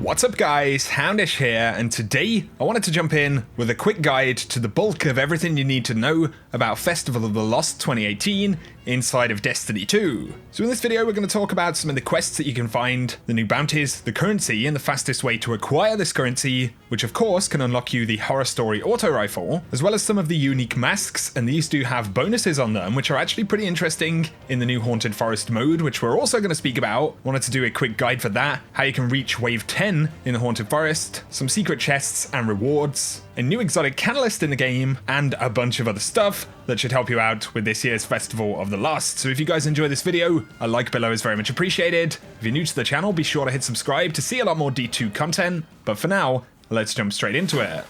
What's up guys, Houndish here, and today I wanted to jump in with a quick guide to the bulk of everything you need to know about Festival of the Lost 2018 inside of Destiny 2. So in this video we're going to talk about some of the quests that you can find, the new bounties, the currency, and the fastest way to acquire this currency, which of course can unlock you the Horror Story auto rifle, as well as some of the unique masks, and these do have bonuses on them which are actually pretty interesting in the new Haunted Forest mode, which we're also going to speak about. Wanted to do a quick guide for that, how you can reach wave 10 in the Haunted Forest, some secret chests and rewards, a new exotic catalyst in the game, and a bunch of other stuff that should help you out with this year's Festival of the Lost. So if you guys enjoy this video, a like below is very much appreciated. If you're new to the channel, be sure to hit subscribe to see a lot more D2 content. But for now, let's jump straight into it.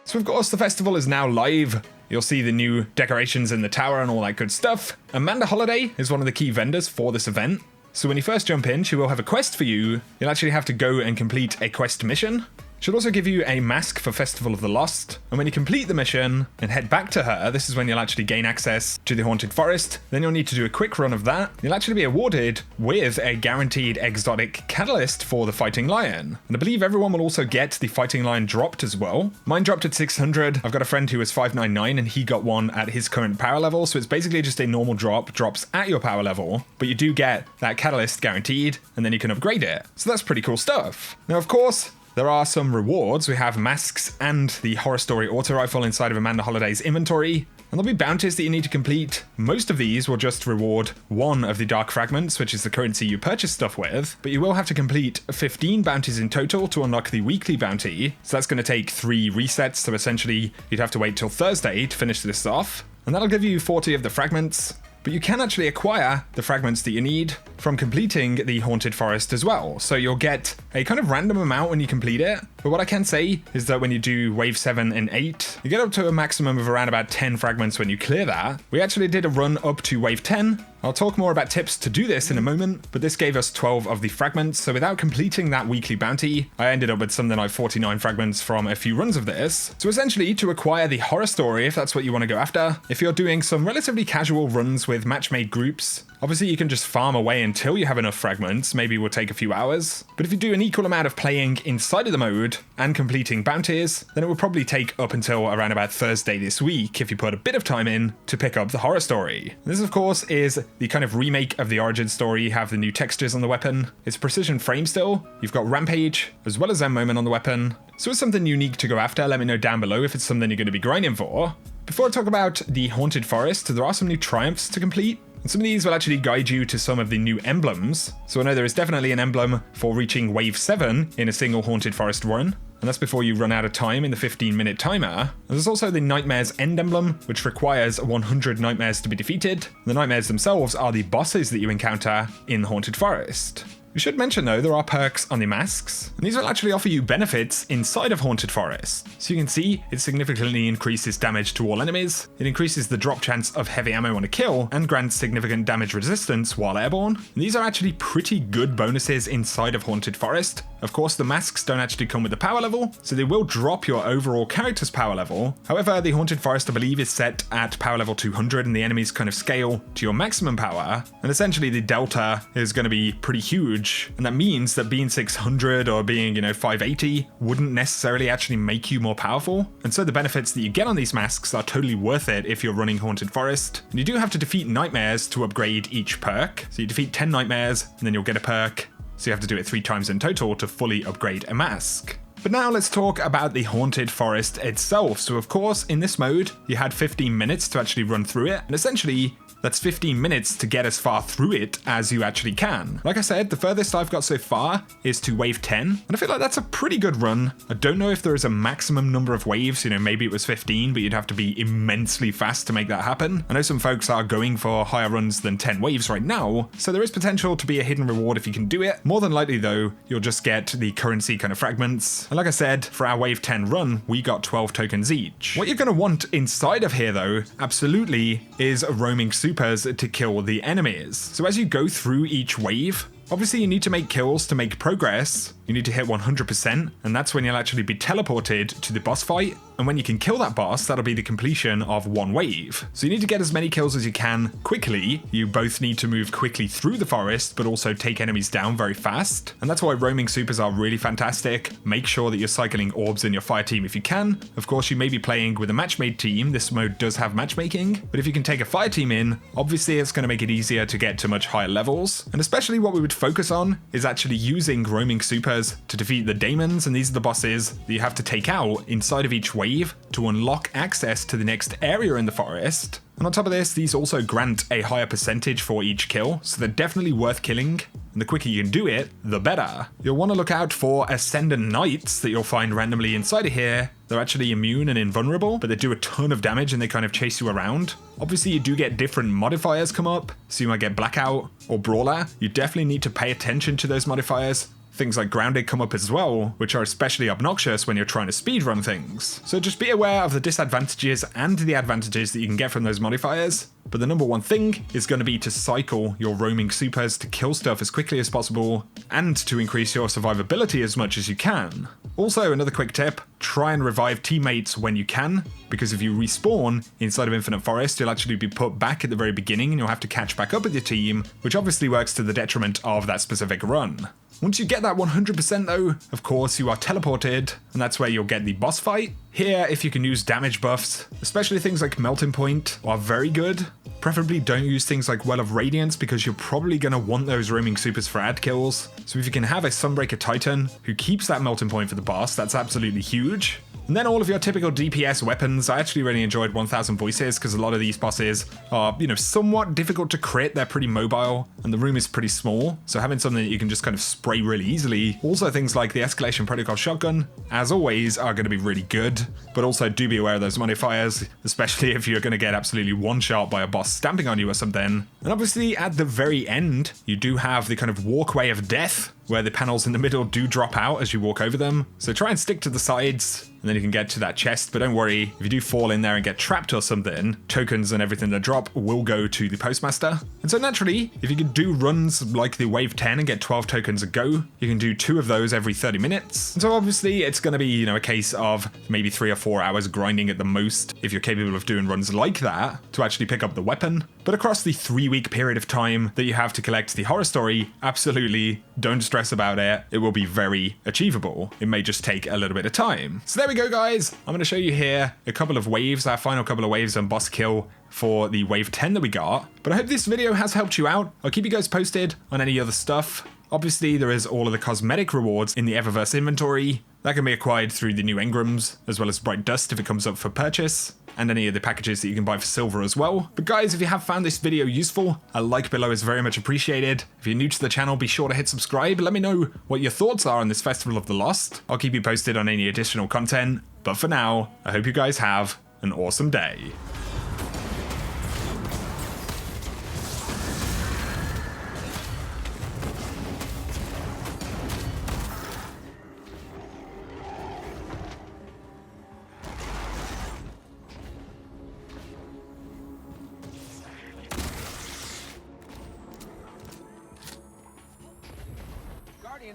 So of course the festival is now live. You'll see the new decorations in the tower and all that good stuff. Amanda Holiday is one of the key vendors for this event. So when you first jump in, she will have a quest for you. You'll actually have to go and complete a quest mission. She'll also give you a mask for Festival of the Lost, and when you complete the mission and head back to her, this is when you'll actually gain access to the Haunted Forest. Then you'll need to do a quick run of that. You'll actually be awarded with a guaranteed exotic catalyst for the Fighting Lion. And I believe everyone will also get the Fighting Lion dropped as well. Mine dropped at 600. I've got a friend who was 599 and he got one at his current power level, so it's basically just a normal drop, drops at your power level, but you do get that catalyst guaranteed, and then you can upgrade it. So that's pretty cool stuff. Now of course, there are some rewards. We have masks and the Horror Story auto rifle inside of Amanda Holiday's inventory. And there'll be bounties that you need to complete. Most of these will just reward one of the dark fragments, which is the currency you purchase stuff with, but you will have to complete 15 bounties in total to unlock the weekly bounty. So that's going to take 3 resets, so essentially you'd have to wait till Thursday to finish this off. And that'll give you 40 of the fragments. But you can actually acquire the fragments that you need from completing the Haunted Forest as well. So you'll get a kind of random amount when you complete it. But what I can say is that when you do wave 7 and 8, you get up to a maximum of around about 10 fragments when you clear that. We actually did a run up to wave 10. I'll talk more about tips to do this in a moment, but this gave us 12 of the fragments. So without completing that weekly bounty, I ended up with something like 49 fragments from a few runs of this. So essentially, to acquire the Horror Story, if that's what you want to go after, if you're doing some relatively casual runs with match-made groups, obviously you can just farm away until you have enough fragments. Maybe it will take a few hours. But if you do an equal amount of playing inside of the mode and completing bounties, then it will probably take up until around about Thursday this week if you put a bit of time in to pick up the Horror Story. This of course is the kind of remake of the origin story. You have the new textures on the weapon. It's precision frame still. You've got Rampage as well as Zen Moment on the weapon. So it's something unique to go after. Let me know down below if it's something you're going to be grinding for. Before I talk about the Haunted Forest, there are some new triumphs to complete. And some of these will actually guide you to some of the new emblems. So I know there is definitely an emblem for reaching wave 7 in a single Haunted Forest run. And that's before you run out of time in the 15-minute timer. And there's also the Nightmares End emblem, which requires 100 nightmares to be defeated. The nightmares themselves are the bosses that you encounter in the Haunted Forest. We should mention though, there are perks on the masks, and these will actually offer you benefits inside of Haunted Forest. So you can see it significantly increases damage to all enemies, it increases the drop chance of heavy ammo on a kill, and grants significant damage resistance while airborne. And these are actually pretty good bonuses inside of Haunted Forest. Of course, the masks don't actually come with the power level, so they will drop your overall character's power level. However, the Haunted Forest, I believe, is set at power level 200, and the enemies kind of scale to your maximum power, and essentially the delta is going to be pretty huge. And that means that being 600 or being, 580 wouldn't necessarily actually make you more powerful. And so the benefits that you get on these masks are totally worth it if you're running Haunted Forest. And you do have to defeat nightmares to upgrade each perk. So you defeat 10 nightmares and then you'll get a perk. So you have to do it 3 times in total to fully upgrade a mask. But now let's talk about the Haunted Forest itself. So of course, in this mode, you had 15 minutes to actually run through it. And essentially, that's 15 minutes to get as far through it as you actually can. Like I said, the furthest I've got so far is to wave 10, and I feel like that's a pretty good run. I don't know if there is a maximum number of waves, maybe it was 15, but you'd have to be immensely fast to make that happen. I know some folks are going for higher runs than 10 waves right now, so there is potential to be a hidden reward if you can do it. More than likely though, you'll just get the currency kind of fragments. And like I said, for our wave 10 run, we got 12 tokens each. What you're going to want inside of here though, absolutely, is roaming supers to kill the enemies. So as you go through each wave, Obviously, you need to make kills to make progress. You need to hit 100%, and that's when you'll actually be teleported to the boss fight. And when you can kill that boss, that'll be the completion of one wave. So you need to get as many kills as you can quickly. You both need to move quickly through the forest, but also take enemies down very fast. And that's why roaming supers are really fantastic. Make sure that you're cycling orbs in your fire team if you can. Of course, you may be playing with a match-made team. This mode does have matchmaking, but if you can take a fire team in, obviously it's going to make it easier to get to much higher levels. And especially what we would focus on is actually using roaming supers to defeat the daemons, and these are the bosses that you have to take out inside of each wave to unlock access to the next area in the forest. And on top of this, these also grant a higher percentage for each kill, so they're definitely worth killing. And the quicker you can do it, the better. You'll want to look out for Ascendant Knights that you'll find randomly inside of here. They're actually immune and invulnerable, but they do a ton of damage and they kind of chase you around. Obviously, you do get different modifiers come up, so you might get Blackout or Brawler. You definitely need to pay attention to those modifiers. Things like Grounded come up as well, which are especially obnoxious when you're trying to speedrun things. So just be aware of the disadvantages and the advantages that you can get from those modifiers. But the number one thing is going to be to cycle your roaming supers to kill stuff as quickly as possible and to increase your survivability as much as you can. Also, another quick tip, try and revive teammates when you can, because if you respawn inside of Infinite Forest, you'll actually be put back at the very beginning and you'll have to catch back up with your team, which obviously works to the detriment of that specific run. Once you get that 100% though, of course you are teleported, and that's where you'll get the boss fight. Here, if you can use damage buffs, especially things like Melting Point, are very good. Preferably don't use things like Well of Radiance because you're probably going to want those roaming supers for ad kills. So if you can have a Sunbreaker Titan who keeps that Melting Point for the boss, that's absolutely huge. And then all of your typical DPS weapons. I actually really enjoyed 1000 Voices because a lot of these bosses are, somewhat difficult to crit. They're pretty mobile and the room is pretty small. So having something that you can just kind of spray really easily. Also things like the Escalation Protocol Shotgun, as always, are going to be really good. But also do be aware of those modifiers, especially if you're going to get absolutely one-shot by a boss stamping on you or something. And obviously at the very end, you do have the kind of walkway of death, where the panels in the middle do drop out as you walk over them. So try and stick to the sides, and then you can get to that chest. But don't worry, if you do fall in there and get trapped or something, tokens and everything that drop will go to the postmaster. And so naturally, if you can do runs like the wave 10 and get 12 tokens a go, you can do 2 of those every 30 minutes. And so obviously it's going to be, a case of maybe 3 or 4 hours grinding at the most, if you're capable of doing runs like that, to actually pick up the weapon. But across the 3-week period of time that you have to collect the horror story, absolutely don't stress about it. It will be very achievable. It may just take a little bit of time. So there we go, guys. I'm going to show you here a couple of waves, our final couple of waves on boss kill for the wave 10 that we got. But I hope this video has helped you out. I'll keep you guys posted on any other stuff. Obviously, there is all of the cosmetic rewards in the Eververse inventory. That can be acquired through the new engrams, as well as Bright Dust if it comes up for purchase, and any of the packages that you can buy for silver as well. But guys, if you have found this video useful, a like below is very much appreciated. If you're new to the channel, be sure to hit subscribe. Let me know what your thoughts are on this Festival of the Lost. I'll keep you posted on any additional content. But for now, I hope you guys have an awesome day.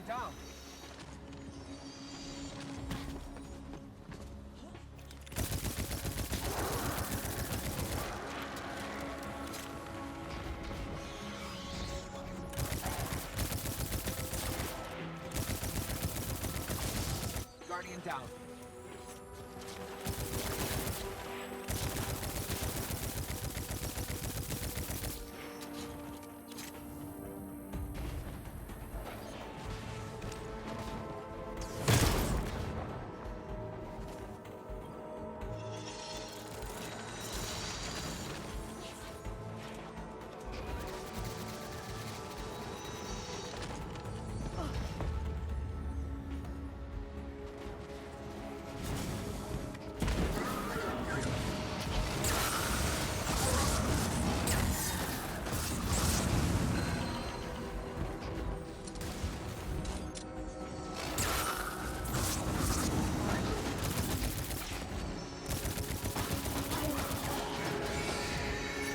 Down. Guardian down.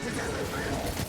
Together.